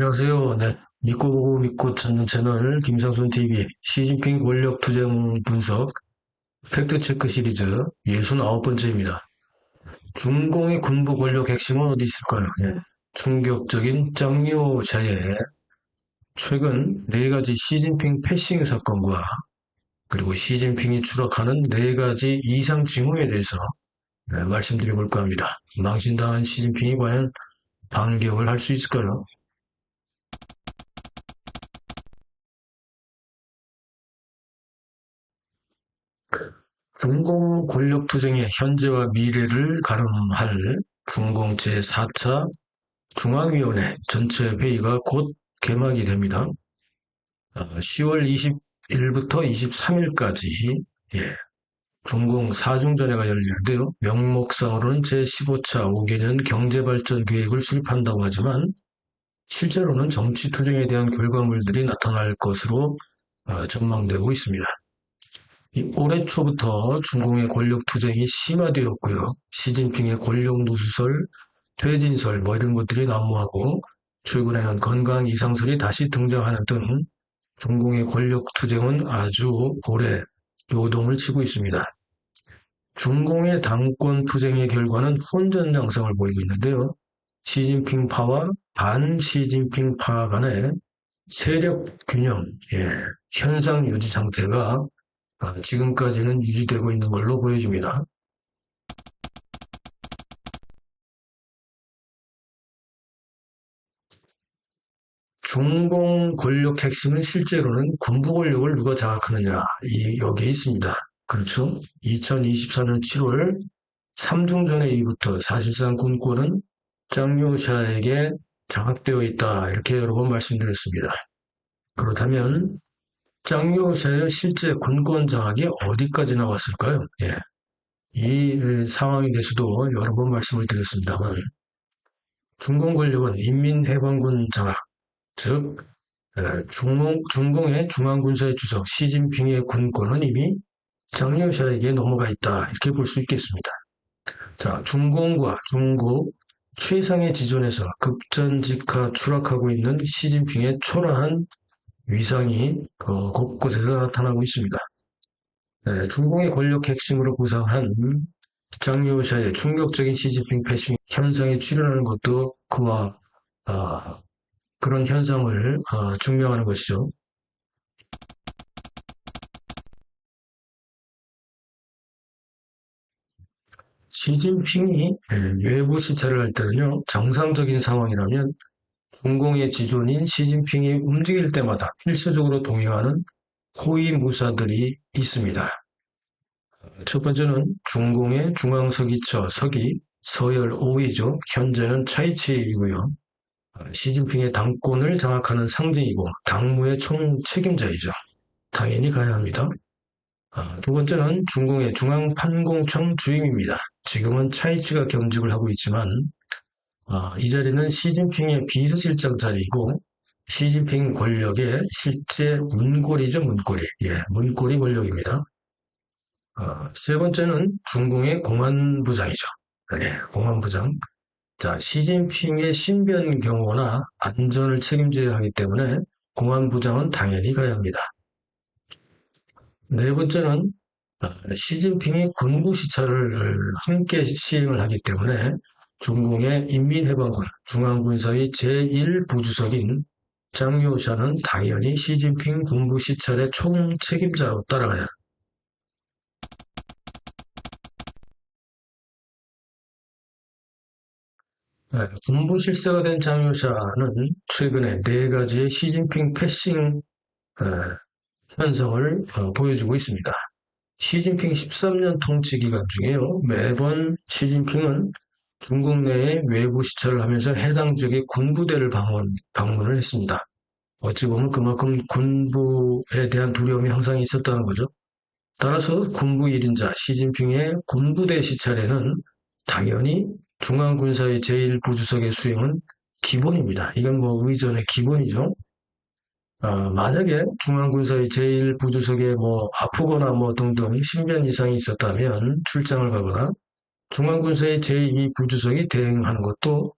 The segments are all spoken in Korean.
안녕하세요. 네. 믿고 보고 믿고 찾는 채널 김상순 TV 시진핑 권력 투쟁 분석 팩트체크 시리즈 69번째입니다. 중공의 군부 권력 핵심은 어디 있을까요? 예. 충격적인 짱요샤의 최근 네 가지 시진핑 패싱 사건과 그리고 시진핑이 추락하는 네 가지 이상 징후에 대해서 말씀드려볼까 합니다. 망신당한 시진핑이 과연 반격을 할 수 있을까요? 중공 권력투쟁의 현재와 미래를 가름할 중공 제4차 중앙위원회 전체 회의가 곧 개막이 됩니다. 10월 20일부터 23일까지 중공 4중전회가 열리는데요. 명목상으로는 제15차 5개년 경제발전 계획을 수립한다고 하지만 실제로는 정치투쟁에 대한 결과물들이 나타날 것으로 전망되고 있습니다. 올해 초부터 중공의 권력 투쟁이 심화되었고요. 시진핑의 권력 누수설, 퇴진설 이런 것들이 난무하고 최근에는 건강 이상설이 다시 등장하는 등 중공의 권력 투쟁은 아주 오래 요동을 치고 있습니다. 중공의 당권 투쟁의 결과는 혼전 양상을 보이고 있는데요. 시진핑파와 반시진핑파 간의 세력 균형, 현상 유지 상태가 지금까지는 유지되고 있는 걸로 보여집니다. 중공 권력 핵심은 실제로는 군부 권력을 누가 장악하느냐, 여기에 있습니다. 그렇죠? 2024년 7월 3중전의 이후부터 사실상 군권은 짱요샤에게 장악되어 있다. 이렇게 여러 번 말씀드렸습니다. 그렇다면 짱요샤의 실제 군권 장악이 어디까지 나왔을까요? 이 상황에 대해서도 여러 번 말씀을 드렸습니다만 중공 권력은 인민해방군 장악, 즉 중공의 중앙군사의 주석 시진핑의 군권은 이미 짱요샤에게 넘어가 있다 이렇게 볼 수 있겠습니다. 자, 중공과 중국 최상의 지존에서 급전직하 추락하고 있는 시진핑의 초라한 위상이 곳곳에서 나타나고 있습니다. 중공의 권력 핵심으로 구상한 짱요샤의 충격적인 시진핑 패싱 현상에 출현하는 것도 그와 그런 현상을 증명하는 것이죠. 시진핑이 외부 시찰을 할 때는요, 정상적인 상황이라면 중공의 지존인 시진핑이 움직일 때마다 필수적으로 동행하는 호위무사들이 있습니다. 첫 번째는 중공의 중앙서기처 서기 서열 5위죠. 현재는 차이치이고요. 시진핑의 당권을 장악하는 상징이고 당무의 총책임자이죠. 당연히 가야 합니다. 두 번째는 중공의 중앙판공청 주임입니다. 지금은 차이치가 겸직을 하고 있지만 이 자리는 시진핑의 비서실장 자리이고 시진핑 권력의 실제 문고리죠. 문고리 권력입니다. 세 번째는 중공의 공안부장이죠. 공안부장. 자, 시진핑의 신변 경호나 안전을 책임져야 하기 때문에 공안부장은 당연히 가야 합니다. 네 번째는 시진핑이 군부 시찰을 함께 시행을 하기 때문에 중공의 인민해방군 중앙군사의 제1부주석인 짱요샤는 당연히 시진핑 군부 시찰의 총책임자로 따라가야 합니다. 군부 실세가 된 짱요샤는 최근에 네 가지의 시진핑 패싱 현상을 보여주고 있습니다. 시진핑 13년 통치 기간 중에요. 매번 시진핑은 중국 내에 외부 시찰을 하면서 해당 지역의 군부대를 방문을 했습니다. 어찌 보면 그만큼 군부에 대한 두려움이 항상 있었다는 거죠. 따라서 군부 1인자 시진핑의 군부대 시찰에는 당연히 중앙군사의 제1부주석의 수행은 기본입니다. 이건 의전의 기본이죠. 만약에 중앙군사의 제1부주석에 아프거나 등등 신변 이상이 있었다면 출장을 가거나 중앙군사의 제2부주석이 대행하는 것도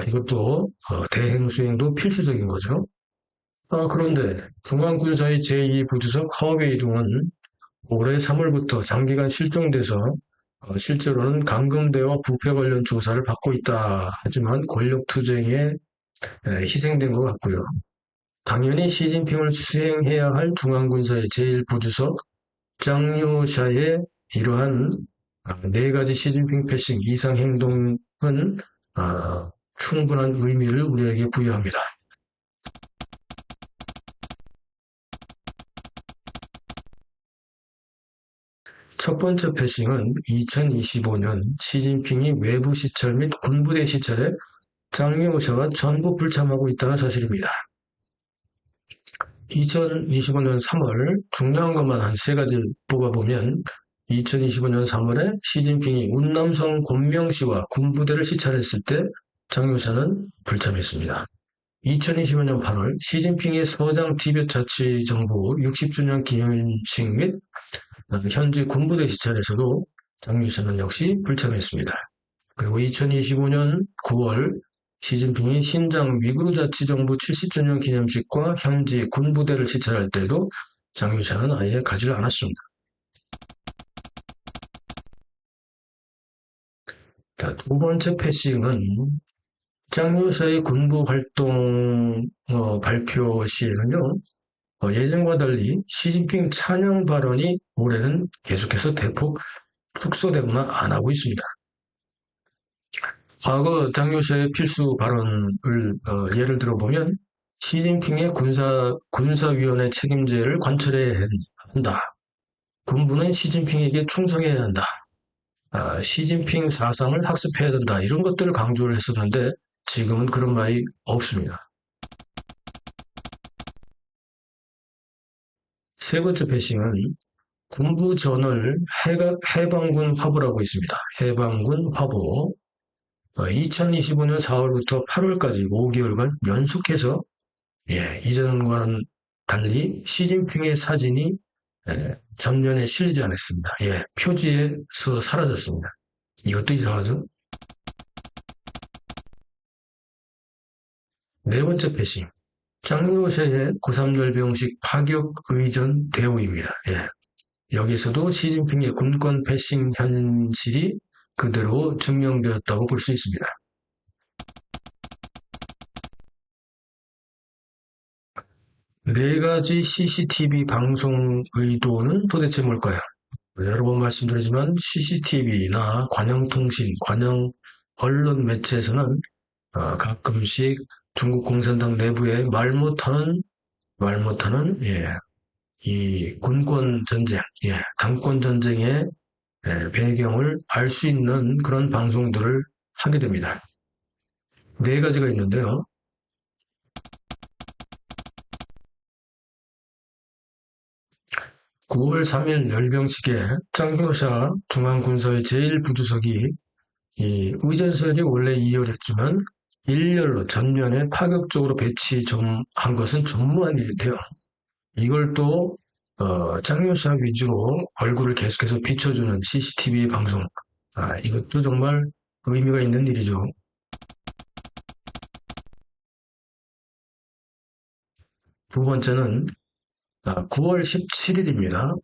이것도 대행 수행도 필수적인 거죠. 그런데 중앙군사의 제2부주석 하오웨이둥은 올해 3월부터 장기간 실종돼서 실제로는 강금대와 부패 관련 조사를 받고 있다. 하지만 권력투쟁에 희생된 것 같고요. 당연히 시진핑을 수행해야 할 중앙군사의 제1부주석 짱요샤의 이러한 네 가지 시진핑 패싱 이상 행동은 충분한 의미를 우리에게 부여합니다. 첫 번째 패싱은 2025년 시진핑이 외부 시찰 및 군부대 시찰에 짱요샤가 전부 불참하고 있다는 사실입니다. 2025년 3월 중요한 것만 한 세 가지 뽑아보면 2025년 3월에 시진핑이 운남성 곤명시와 군부대를 시찰했을 때 짱요샤는 불참했습니다. 2025년 8월 시진핑의 서장 티벳 자치정부 60주년 기념식 및 현지 군부대 시찰에서도 짱요샤는 역시 불참했습니다. 그리고 2025년 9월 시진핑이 신장 위구르 자치정부 70주년 기념식과 현지 군부대를 시찰할 때도 짱요샤는 아예 가지를 않았습니다. 자, 두 번째 패싱은 짱요샤의 군부 활동 발표 시에는요, 예전과 달리 시진핑 찬양 발언이 올해는 계속해서 대폭 축소되거나 안 하고 있습니다. 과거 짱요샤의 필수 발언을 예를 들어보면 시진핑의 군사위원회 책임제를 관철해야 한다. 군부는 시진핑에게 충성해야 한다. 시진핑 사상을 학습해야 된다. 이런 것들을 강조를 했었는데 지금은 그런 말이 없습니다. 세 번째 패싱은 군부 전월 해방군 화보라고 있습니다. 해방군 화보. 2025년 4월부터 8월까지 5개월간 연속해서 이전과는 달리 시진핑의 사진이 전면에 실리지 않았습니다. 표지에서 사라졌습니다. 이것도 이상하죠? 네 번째 패싱. 짱요샤의 9.3열병식 파격 의전 대우입니다. 여기서도 시진핑의 군권 패싱 현실이 그대로 증명되었다고 볼 수 있습니다. 네 가지 CCTV 방송 의도는 도대체 뭘까요? 여러 번 말씀드리지만 CCTV나 관영통신, 관영 언론 매체에서는 가끔씩 중국 공산당 내부에 말 못하는 이 군권 전쟁, 당권 전쟁의 배경을 알 수 있는 그런 방송들을 하게 됩니다. 네 가지가 있는데요. 9월 3일 열병식에 짱요샤 중앙군사의 제1부주석이 이 의전설이 원래 2열했지만 1열로 전면에 파격적으로 배치한 것은 전무한 일인데요. 이걸 또 짱요샤 위주로 얼굴을 계속해서 비춰주는 CCTV 방송, 이것도 정말 의미가 있는 일이죠. 두 번째는 9월 17일입니다.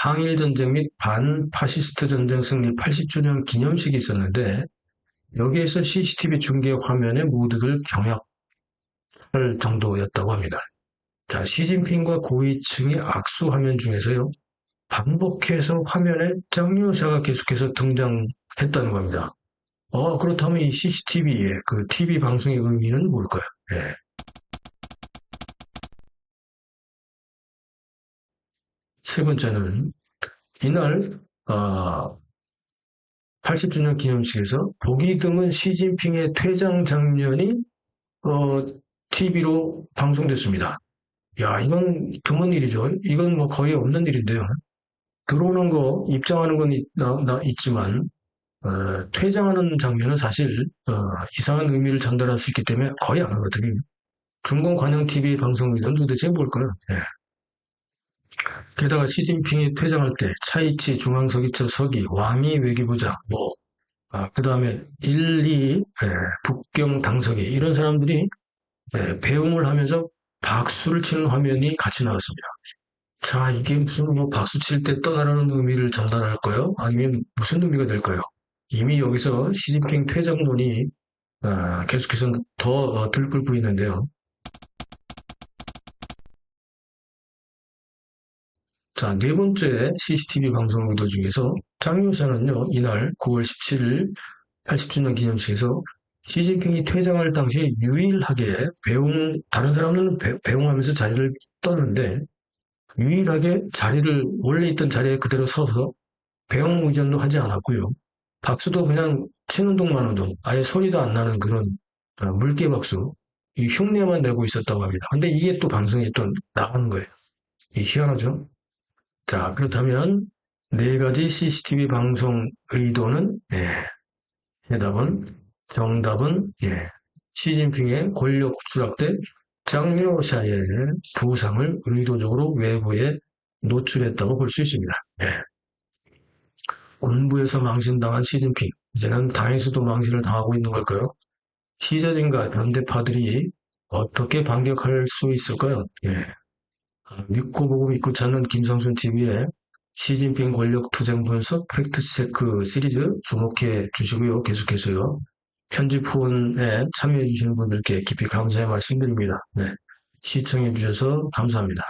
항일전쟁 및 반파시스트 전쟁 승리 80주년 기념식이 있었는데 여기에서 CCTV 중계 화면에 모두들 경악할 정도였다고 합니다. 자, 시진핑과 고위층의 악수 화면 중에서요. 반복해서 화면에 짱요샤가 계속해서 등장했다는 겁니다. 그렇다면 이 CCTV의 그 TV 방송의 의미는 뭘까요? 세 번째는 이날 80주년 기념식에서 보기 드문 시진핑의 퇴장 장면이 TV로 방송됐습니다. 이건 드문 일이죠. 이건 뭐 거의 없는 일인데요. 들어오는 거, 입장하는 건 있지만 퇴장하는 장면은 사실 이상한 의미를 전달할 수 있기 때문에 거의 안 하거든요. 중공 관영 TV 방송 의도는 도대체 뭘까요? 게다가 시진핑이 퇴장할 때 차이치 중앙서기처 서기, 왕이 외교부장, 그 다음에 1, 2, 북경 당서기 이런 사람들이 배웅을 하면서 박수를 치는 화면이 같이 나왔습니다. 자, 이게 무슨 뭐 박수 칠 때 떠나라는 의미를 전달할까요? 아니면 무슨 의미가 될까요? 이미 여기서 시진핑 퇴장론이 계속해서 더 들끓고 있는데요. 자, 네 번째 CCTV 방송 의도 중에서 장 여사는요, 이날 9월 17일 80주년 기념식에서 시진핑이 퇴장할 당시에 유일하게 다른 사람들은 배웅하면서 자리를 떴는데, 유일하게 원래 있던 자리에 그대로 서서 배웅 의전도 하지 않았고요. 박수도 그냥 치는 동만 해도 아예 소리도 안 나는 그런 물개 박수, 이 흉내만 내고 있었다고 합니다. 근데 이게 또 방송에 또 나가는 거예요. 이 희한하죠? 자, 그렇다면 네 가지 CCTV 방송 의도는 정답은 시진핑의 권력 추락 때 장려샤의 부상을 의도적으로 외부에 노출했다고 볼 수 있습니다. 군부에서 망신당한 시진핑, 이제는 당에서도 망신을 당하고 있는 걸까요? 시저진과 변대파들이 어떻게 반격할 수 있을까요? 믿고 보고 믿고 찾는 김성순 TV의 시진핑 권력 투쟁 분석 팩트체크 시리즈 주목해 주시고요. 계속해서요. 편집 후원에 참여해 주시는 분들께 깊이 감사의 말씀드립니다. 시청해 주셔서 감사합니다.